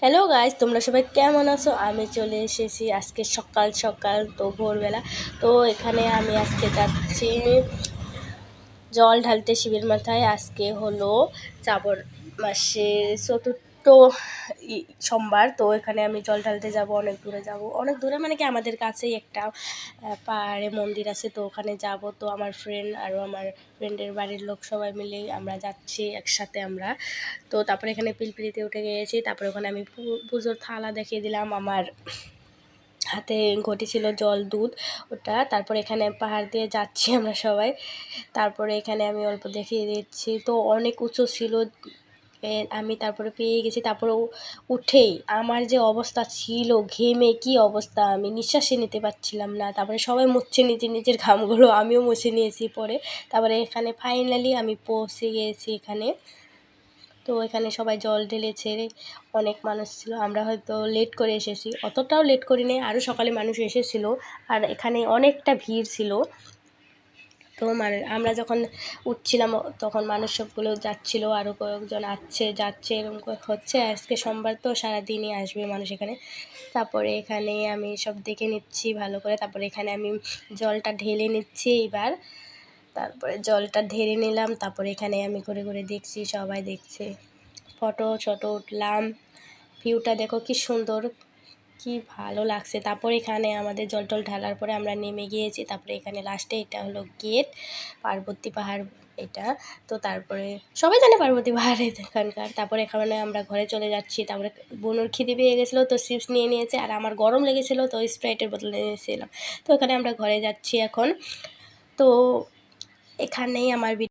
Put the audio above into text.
Hello guys, তোমরা সবাই কেমন আছো? আমি চলে এসেছি আজকে সকাল সকাল, তো ভোরবেলা। তো এখানে আমি আজকে যাচ্ছি জল ঢালতে শিবের মাথায়। আজকে হলো শ্রাবণ মাসের চতুর্থ সোমবার। তো এখানে আমি জল ঢালতে যাব, অনেক দূরে যাব, অনেক দূরে মানে কি আমাদের কাছেই একটা পাহাড়ে মন্দির আছে, তো ওখানে যাব। তো আমার ফ্রেন্ড আরও আমার ফ্রেন্ডের বাড়ির লোক সবাই মিলেই আমরা যাচ্ছি একসাথে আমরা। তো তারপরে এখানে পিলপিলিতে উঠে গিয়েছি। তারপরে ওখানে আমি পুজোর থালা দেখিয়ে দিলাম, আমার হাতে ঘটি ছিল জল দুধ ওটা। তারপর এখানে পাহাড় দিয়ে যাচ্ছি আমরা সবাই। তারপরে এখানে আমি অল্প দেখিয়ে দিচ্ছি, তো অনেক উঁচু ছিল। আমি তারপরে পেয়ে গেছি। তারপরে উঠেই আমার যে অবস্থা ছিল, ঘেমে কি অবস্থা, আমি নিঃশ্বাসই নিতে পারছিলাম না। তারপরে সবাই মুছছে নিজের নিজের ঘামগুলো, আমিও মুছে নিয়েছি পরে। তারপরে এখানে ফাইনালি আমি পৌঁছে গিয়েছি এখানে। তো এখানে সবাই জল ঢেলেছে, অনেক মানুষ ছিল। আমরা হয়তো লেট করে এসেছি, অতটাও লেট করিনি, আরও সকালে মানুষ এসেছিলো। আর এখানে অনেকটা ভিড় ছিল। তো মানে আমরা যখন উঠছিলাম তখন মানুষ সবগুলো যাচ্ছিলো, আরও কয়েকজন যাচ্ছে, এরকম হচ্ছে। আজকে সোমবার তো সারাদিনই আসবে মানুষ এখানে। তারপরে এখানে আমি সব দেখে নিচ্ছি ভালো করে। তারপরে এখানে আমি জলটা ঢেলে নিচ্ছি এইবার। তারপরে জলটা ঢেলে নিলাম। তারপরে এখানে আমি ঘুরে ঘুরে দেখছি, সবাই দেখছে, ফটো উঠলাম। ভিউটা দেখো কি সুন্দর, কি ভালো লাগছে। তারপরে এখানে আমাদের জল টল ঢালার পরে আমরা নেমে গিয়েছি। তারপরে এখানে লাস্টে এটা হলো গেট, পার্বতী পাহাড় এটা। তো তারপরে সবাই জানে পার্বতী পাহাড় এখানকার। তারপরে এখানে আমরা ঘরে চলে যাচ্ছি। তারপরে বোনুর খিদে পেয়ে গেছিলো, তো চিপস নিয়ে নিয়েছে, আর আমার গরম লেগেছিলো, তো স্প্রাইটের বোতল নিয়েছিলাম। তো এখানে আমরা ঘরে যাচ্ছি এখন। তো এখানেই আমার